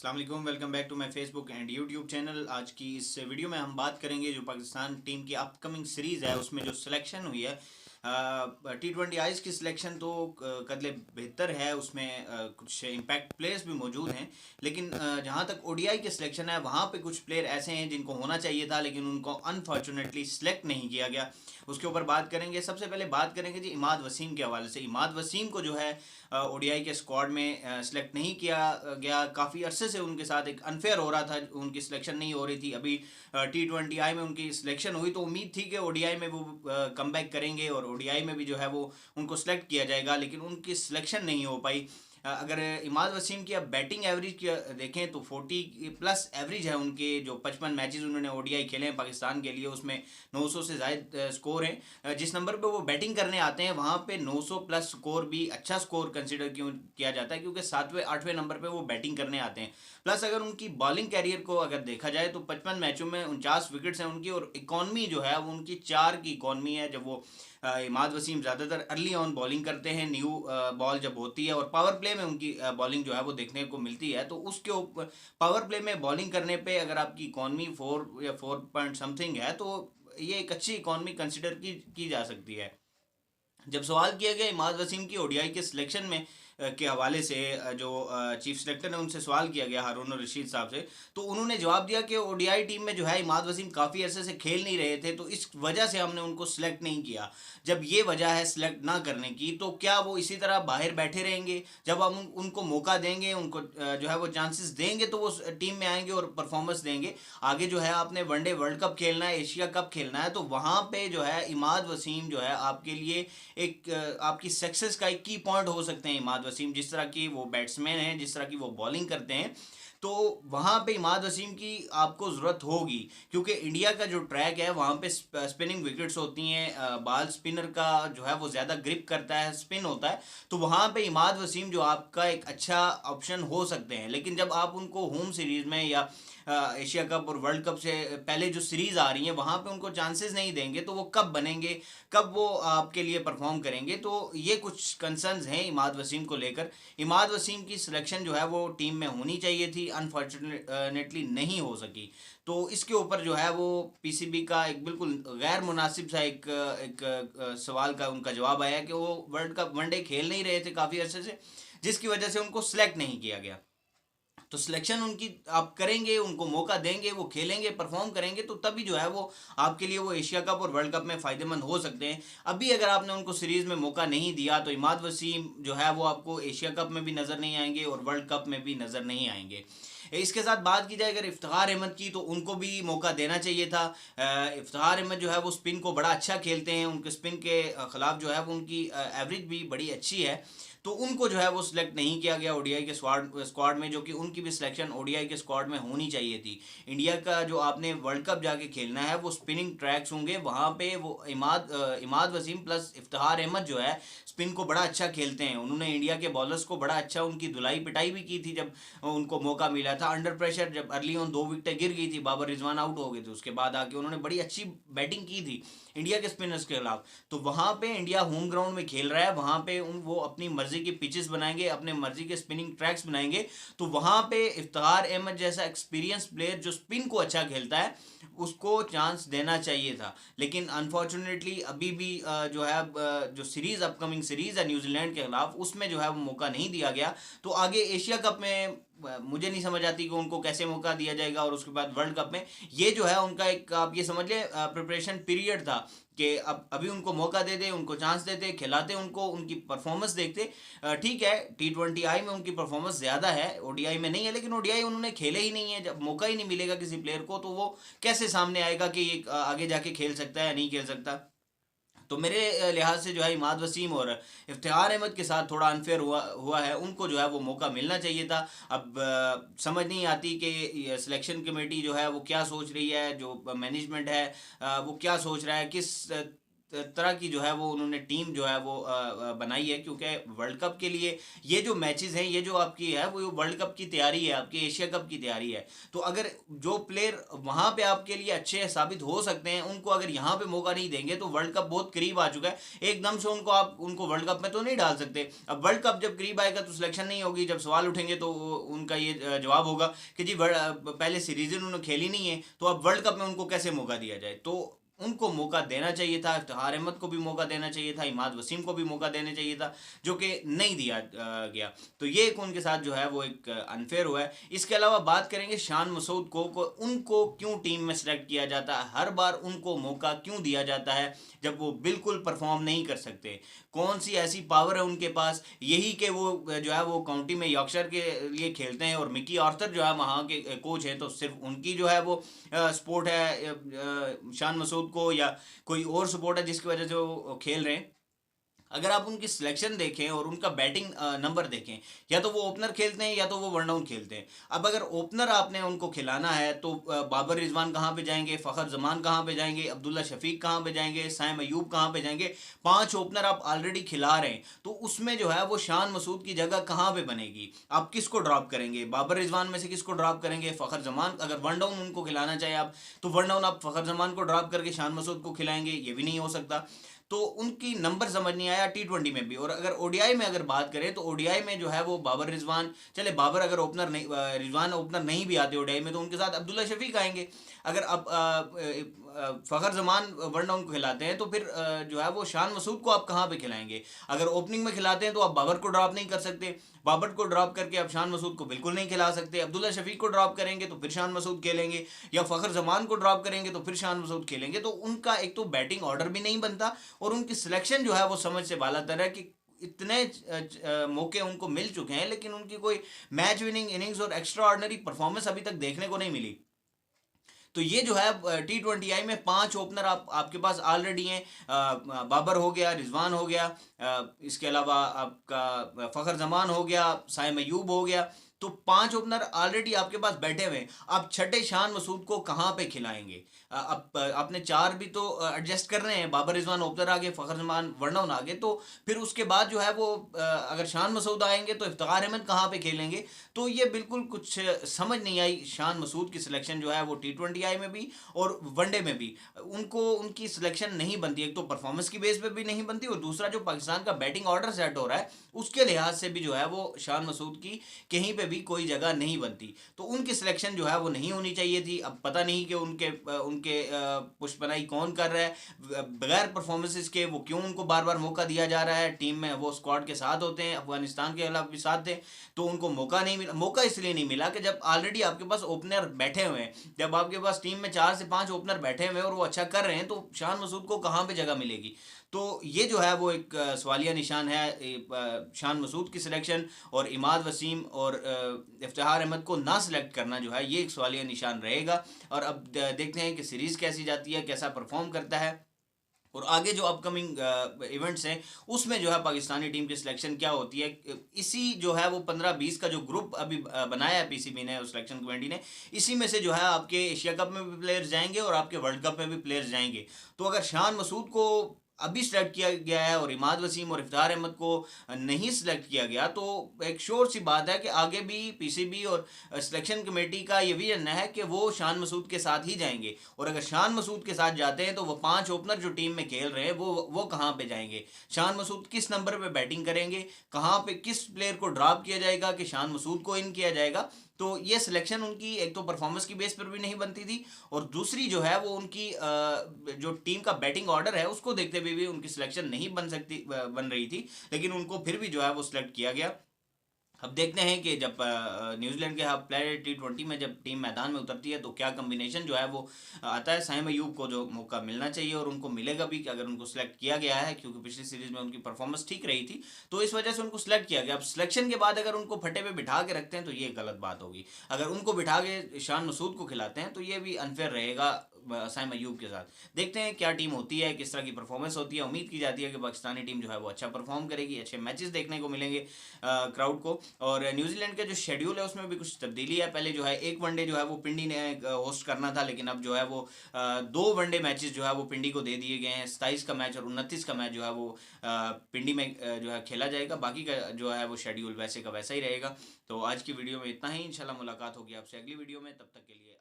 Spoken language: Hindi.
अस्सलाम वालेकुम, welcome back to my Facebook and YouTube channel. आज की इस वीडियो में हम बात करेंगे जो पाकिस्तान टीम की अपकमिंग सीरीज़ है उसमें जो सिलेक्शन हुई है। T20 आइज़ की सिलेक्शन तो कदले बेहतर है, उसमें कुछ इम्पैक्ट प्लेयर्स भी मौजूद हैं। लेकिन जहाँ तक ओडीआई की सिलेक्शन है वहाँ पे कुछ प्लेयर ऐसे हैं जिनको होना चाहिए था लेकिन उनको अनफॉर्चुनेटली सिलेक्ट नहीं किया गया। उसके ऊपर बात करेंगे। सबसे पहले बात करेंगे जी इमाद वसीम के हवाले से। इमाद वसीम को जो है ओडीआई के स्क्वाड में सिलेक्ट नहीं किया गया। काफ़ी अरसे से उनके साथ एक अनफेयर हो रहा था, उनकी सिलेक्शन नहीं हो रही थी। अभी T20I में उनकी सिलेक्शन हुई तो उम्मीद थी कि ओडीआई में वो कम बैक करेंगे और ओडीआई में भी जो है वो उनको सिलेक्ट किया जाएगा, लेकिन उनकी सिलेक्शन नहीं हो पाई। अगर इमाद वसीम की अब बैटिंग एवरेज देखें तो 40+ एवरेज है उनके। जो 55 मैचेस उन्होंने ओडीआई खेले हैं पाकिस्तान के लिए उसमें 900 से ज़ायद स्कोर हैं। जिस नंबर पे वो बैटिंग करने आते हैं वहाँ पे 900+ स्कोर भी अच्छा स्कोर कंसिडर किया जाता है, क्योंकि 7वें 8वें नंबर पे वो बैटिंग करने आते हैं। प्लस अगर उनकी बॉलिंग कैरियर को अगर देखा जाए तो 55 मैचों में 49 विकेट्स हैं उनकी, और इकॉनमी जो है वो उनकी 4 की इकॉनमी है। जब वो इमाद वसीम ज़्यादातर अर्ली ऑन बॉलिंग करते हैं, न्यू बॉल जब होती है और पावर प्ले में उनकी बॉलिंग जो है वो देखने को मिलती है, तो उसके ऊपर पावर प्ले में बॉलिंग करने पे अगर आपकी इकॉनमी 4 या 4 पॉइंट समथिंग है तो ये एक अच्छी इकॉनमी कंसिडर की जा सकती है। जब सवाल किया गया इमाद वसीम की ओडीआई के सिलेक्शन में के हवाले से, जो चीफ सेलेक्टर ने उनसे सवाल किया गया हारून रशीद साहब से, तो उन्होंने जवाब दिया कि ओडीआई टीम में जो है इमाद वसीम काफ़ी अरसे से खेल नहीं रहे थे, तो इस वजह से हमने उनको सिलेक्ट नहीं किया। जब ये वजह है सिलेक्ट ना करने की, तो क्या वो इसी तरह बाहर बैठे रहेंगे? जब हम उनको मौका देंगे, उनको जो है वो चांसेस देंगे, तो वो टीम में आएंगे और परफॉर्मेंस देंगे। आगे जो है आपने वनडे वर्ल्ड कप खेलना है, एशिया कप खेलना है, तो वहाँ पे जो है इमाद वसीम जो है आपके लिए एक आपकी सक्सेस का एक की पॉइंट हो सकते हैं। इमाद वसीम जिस तरह की वो बैट्समैन हैं, जिस तरह की वो बॉलिंग करते हैं, तो वहाँ पे इमाद वसीम की आपको ज़रूरत होगी, क्योंकि इंडिया का जो ट्रैक है वहाँ पे स्पिनिंग विकेट्स होती हैं। बाल स्पिनर का जो है वो ज़्यादा ग्रिप करता है, स्पिन होता है, तो वहाँ पे इमाद वसीम जो आपका एक अच्छा ऑप्शन हो सकते हैं। लेकिन जब आप उनको होम सीरीज़ में या एशिया कप और वर्ल्ड कप से पहले जो सीरीज़ आ रही हैं वहाँ पे उनको चांसेस नहीं देंगे, तो वो कब बनेंगे, कब वो आपके लिए परफॉर्म करेंगे? तो ये कुछ कंसर्न्स हैं इमाद वसीम को लेकर। इमाद वसीम की सिलेक्शन जो है वो टीम में होनी चाहिए थी, अनफॉर्चुनेटली नहीं हो सकी। तो इसके ऊपर जो है वो पीसीबी का एक बिल्कुल गैर मुनासिब सा एक सवाल का उनका जवाब आया कि वो वर्ल्ड कप वनडे खेल नहीं रहे थे काफ़ी अर्से से, जिसकी वजह से उनको सिलेक्ट नहीं किया गया। तो सिलेक्शन उनकी आप करेंगे, उनको मौका देंगे, वो खेलेंगे, परफॉर्म करेंगे, तो तभी जो है वो आपके लिए वो एशिया कप और वर्ल्ड कप में फ़ायदेमंद हो सकते हैं। अभी अगर आपने उनको सीरीज़ में मौका नहीं दिया तो इमाद वसीम जो है वो आपको एशिया कप में भी नज़र नहीं आएंगे और वर्ल्ड कप में भी नज़र नहीं आएंगे। इसके साथ बात की जाए अगर इफ्तिखार अहमद की, तो उनको भी मौका देना चाहिए था। इफ्तिखार अहमद जो है वो स्पिन को बड़ा अच्छा खेलते हैं, उनके स्पिन के ख़िलाफ़ जो है वो उनकी एवरेज भी बड़ी अच्छी है, तो उनको जो है वो सिलेक्ट नहीं किया गया ओडीआई के स्क्वाड में, जो कि उनकी भी सिलेक्शन ओडीआई के स्क्वाड में होनी चाहिए थी। इंडिया का जो आपने वर्ल्ड कप जाके खेलना है वो स्पिनिंग ट्रैक्स होंगे, वहाँ पे वो इमाद वसीम प्लस इफ्तिखार अहमद जो है स्पिन को बड़ा अच्छा खेलते हैं। उन्होंने इंडिया के बॉलर्स को बड़ा अच्छा उनकी धुलाई पिटाई भी की थी जब उनको मौका मिला था। अंडर प्रेशर जब अर्ली ऑन 2 विकेटें गिर गई थी, बाबर रिजवान आउट हो गए थे, उसके बाद आके उन्होंने बड़ी अच्छी बैटिंग की थी इंडिया के स्पिनर्स के खिलाफ। तो वहाँ पे इंडिया होम ग्राउंड में खेल रहा है, वहाँ पे वो अपनी मर्जी की पिचेस बनाएंगे, अपने मर्जी के स्पिनिंग ट्रैक्स बनाएंगे, तो वहाँ पे इफ्तिखार अहमद जैसा एक्सपीरियंस प्लेयर जो स्पिन को अच्छा खेलता है उसको चांस देना चाहिए था। लेकिन अनफॉर्चुनेटली अभी भी जो है जो सीरीज़ अपकमिंग सीरीज़ है न्यूजीलैंड के खिलाफ, उसमें जो है वो मौका नहीं दिया गया। तो आगे एशिया कप में मुझे नहीं समझ आती कि उनको कैसे मौका दिया जाएगा, और उसके बाद वर्ल्ड कप में ये जो है उनका एक आप ये समझ लें प्रिपरेशन पीरियड था कि अब अभी उनको मौका दे दे, उनको चांस देते, खिलाते उनको, उनकी परफॉर्मेंस देखते। ठीक है T20I में उनकी परफॉर्मेंस ज़्यादा है, ओडीआई में नहीं है, लेकिन ओडीआई उन्होंने खेले ही नहीं है। जब मौका ही नहीं मिलेगा किसी प्लेयर को तो वो कैसे सामने आएगा कि ये आगे जाके खेल सकता है या नहीं खेल सकता? तो मेरे लिहाज से जो है इमाद वसीम और इफ्तिखार अहमद के साथ थोड़ा अनफेयर हुआ है, उनको जो है वो मौका मिलना चाहिए था। अब समझ नहीं आती कि सिलेक्शन कमेटी जो है वो क्या सोच रही है, जो मैनेजमेंट है वो क्या सोच रहा है, किस तरह की जो है वो उन्होंने टीम जो है वो बनाई है, क्योंकि वर्ल्ड कप के लिए ये जो मैचेस हैं, ये जो आपकी है वो वर्ल्ड कप की तैयारी है, आपकी एशिया कप की तैयारी है। तो अगर जो प्लेयर वहां पे आपके लिए अच्छे साबित हो सकते हैं, उनको अगर यहाँ पे मौका नहीं देंगे तो वर्ल्ड कप बहुत करीब आ चुका है, एकदम से उनको आप उनको वर्ल्ड कप में तो नहीं डाल सकते। अब वर्ल्ड कप जब करीब आएगा तो सिलेक्शन नहीं होगी, जब सवाल उठेंगे तो उनका ये जवाब होगा कि जी पहले सीरीज उन्होंने खेली नहीं है, तो अब वर्ल्ड कप में उनको कैसे मौका दिया जाए। तो उनको मौका देना चाहिए था, इफ्तिखार अहमद को भी मौका देना चाहिए था, इमाद वसीम को भी मौका देना चाहिए था, जो कि नहीं दिया गया। तो ये एक उनके साथ जो है वो एक अनफेयर हुआ है। इसके अलावा बात करेंगे शान मसूद को उनको क्यों टीम में सेलेक्ट किया जाता है, हर बार उनको मौका क्यों दिया जाता है जब वो बिल्कुल परफॉर्म नहीं कर सकते। कौन सी ऐसी पावर है उनके पास, यही कि वो जो है वो काउंटी में यॉर्कशायर के लिए खेलते हैं और मिकी आर्थर जो है वहाँ के कोच हैं, तो सिर्फ उनकी जो है वो सपोर्ट है शान मसूद को, या कोई और सपोर्ट है जिसकी वजह से वो खेल रहे हैं। अगर आप उनकी सिलेक्शन देखें और उनका बैटिंग नंबर देखें, या तो वो ओपनर खेलते हैं या तो वो वन डाउन खेलते हैं। अब अगर ओपनर आपने उनको खिलाना है तो बाबर रिजवान कहाँ पे जाएंगे, फ़खर जमान कहाँ पे जाएंगे, अब्दुल्ला शफीक कहाँ पे जाएंगे, साइम अयूब कहाँ पे जाएंगे। 5 ओपनर आप ऑलरेडी खिला रहे हैं, तो उसमें जो है वो शान मसूद की जगह कहाँ पे बनेगी। आप किसको ड्रॉप करेंगे, बाबर रिजवान में से किसको ड्रॉप करेंगे, फ़खर जमान। अगर वन डाउन उनको खिलाना चाहे आप, तो वन डाउन आप फ़खर जमान को ड्रॉप करके शान मसूद को खिलाएंगे, ये भी नहीं हो सकता। तो उनकी नंबर समझ नहीं आया T20 में भी। और अगर ओडीआई में अगर बात करें तो ओडीआई में जो है वो बाबर रिजवान, चले बाबर अगर ओपनर नहीं, रिजवान ओपनर नहीं भी आते ओडीआई में, तो उनके साथ अब्दुल्ला शफीक आएंगे। अगर अब फ़खर जमान वन डाउन को खिलाते हैं तो फिर जो है वो शान मसूद को आप कहाँ पे खिलाएंगे। अगर ओपनिंग में खिलाते हैं तो आप बाबर को ड्रॉप नहीं कर सकते, बाबर को ड्रॉप करके आप शान मसूद को बिल्कुल नहीं खिला सकते। अब्दुल्ला शफीक को ड्रॉप करेंगे तो फिर शान मसूद खेलेंगे, या फ़खर जमान को ड्रॉप करेंगे तो फिर शान मसूद खेलेंगे। तो उनका एक तो बैटिंग ऑर्डर भी नहीं बनता, और उनकी सिलेक्शन जो है वो समझ से बालातर है कि इतने मौके उनको मिल चुके हैं, लेकिन उनकी कोई मैच विनिंग इनिंग्स और एक्स्ट्रा ऑर्डिनरी परफॉर्मेंस अभी तक देखने को नहीं मिली। तो ये जो है T20I में 5 ओपनर आपके पास ऑलरेडी हैं। बाबर हो गया, रिजवान हो गया, इसके अलावा आपका फ़खर जमान हो गया, साइम अयूब हो गया। तो 5 ओपनर ऑलरेडी आपके पास बैठे हुए हैं। आप छठे शान मसूद को कहाँ पे खिलाएंगे। अब आपने 4 भी तो एडजस्ट कर रहे हैं, बाबर रिजवान ओपनर आ गए, फ़खर जमान वन डाउन आ गए। तो फिर उसके बाद जो है वो अगर शान मसूद आएंगे तो इफ्तिखार अहमद कहाँ पे खेलेंगे। तो ये बिल्कुल कुछ समझ नहीं आई। शान मसूद की सिलेक्शन जो है वो T20I में भी और वनडे में भी उनको उनकी सिलेक्शन नहीं बनती। एक तो परफॉर्मेंस की बेस पे भी नहीं बनती, और दूसरा जो पाकिस्तान का बैटिंग ऑर्डर सेट हो रहा है उसके लिहाज से भी जो है वो शान मसूद की कहीं पे भी कोई जगह नहीं बनती। तो उनकी सिलेक्शन जो है वो नहीं होनी चाहिए थी। अब पता नहीं कि उनके उनके पुष्पनाई कौन कर रहा है, बगैर परफॉर्मेंसेस के वो क्यों उनको बार बार मौका दिया जा रहा है। टीम में वो स्क्वाड के साथ होते हैं, अफगानिस्तान के खिलाफ भी साथ थे, तो उनको मौका नहीं मिला। मौका इसलिए नहीं मिला कि जब ऑलरेडी आपके पास ओपनर बैठे हुए हैं, जब आपके पास टीम में 4 से 5 ओपनर बैठे हुए हैं और वो अच्छा कर रहे हैं, तो शान मसूद को कहाँ पे जगह मिलेगी। तो ये जो है वो एक सवालिया निशान है शान मसूद की सिलेक्शन, और इमाद वसीम और इफ्तिखार अहमद को ना सिलेक्ट करना जो है ये एक सवालिया निशान रहेगा। और अब देखते हैं कि सीरीज़ कैसी जाती है, कैसा परफॉर्म करता है, और आगे जो अपकमिंग इवेंट्स हैं उसमें जो है पाकिस्तानी टीम की सिलेक्शन क्या होती है। इसी जो है वो 15-20 का जो ग्रुप अभी बनाया है पीसीबी ने और सिलेक्शन कमेटी ने, इसी में से जो है आपके एशिया कप में भी प्लेयर्स जाएंगे और आपके वर्ल्ड कप में भी प्लेयर्स जाएंगे। तो अगर शान मसूद को अभी सिलेक्ट किया गया है और इमाद वसीम और इफ्तिखार अहमद को नहीं सिलेक्ट किया गया, तो एक श्योर सी बात है कि आगे भी पीसीबी और सिलेक्शन कमेटी का ये विजन है कि वो शान मसूद के साथ ही जाएंगे। और अगर शान मसूद के साथ जाते हैं तो वो 5 ओपनर जो टीम में खेल रहे हैं वो कहाँ पे जाएंगे, शान मसूद किस नंबर पे बैटिंग करेंगे, कहाँ पे किस प्लेयर को ड्रॉप किया जाएगा कि शान मसूद को इन किया जाएगा। तो ये सिलेक्शन उनकी एक तो परफॉर्मेंस की बेस पर भी नहीं बनती थी, और दूसरी जो है वो उनकी जो टीम का बैटिंग ऑर्डर है उसको देखते हुए भी उनकी सिलेक्शन नहीं बन रही थी। लेकिन उनको फिर भी जो है वो सिलेक्ट किया गया। अब देखते हैं कि जब न्यूजीलैंड के प्लेयर T20 में जब टीम मैदान में उतरती है तो क्या कम्बिनेशन जो है वो आता है। साइम अयूब को जो मौका मिलना चाहिए और उनको मिलेगा भी, कि अगर उनको सिलेक्ट किया गया है, क्योंकि पिछली सीरीज में उनकी परफॉर्मेंस ठीक रही थी, तो इस वजह से उनको सिलेक्ट किया गया। अब सिलेक्शन के बाद अगर उनको फटे पे बिठा के रखते हैं तो ये गलत बात होगी। अगर उनको बिठा के शान मसूद को खिलाते हैं तो ये भी अनफेयर रहेगा साइम अयूब के साथ। देखते हैं क्या टीम होती है, किस तरह की परफॉर्मेंस होती है। उम्मीद की जाती है कि पाकिस्तानी टीम जो है वो अच्छा परफॉर्म करेगी, अच्छे मैचेस देखने को मिलेंगे क्राउड को। और न्यूजीलैंड का जो शेड्यूल है उसमें भी कुछ तब्दीली है। पहले जो है एक वनडे जो है वो पिंडी ने होस्ट करना था, लेकिन अब जो है वो 2 वनडे मैचेस जो है वो पिंडी को दे दिए गए हैं। 27 का मैच और 29 का मैच जो है वो पिंडी में जो है खेला जाएगा। बाकी का जो है वो शेड्यूल वैसे का वैसा ही रहेगा। तो आज की वीडियो में इतना ही। इंशाल्लाह मुलाकात होगी आपसे अगली वीडियो में, तब तक के लिए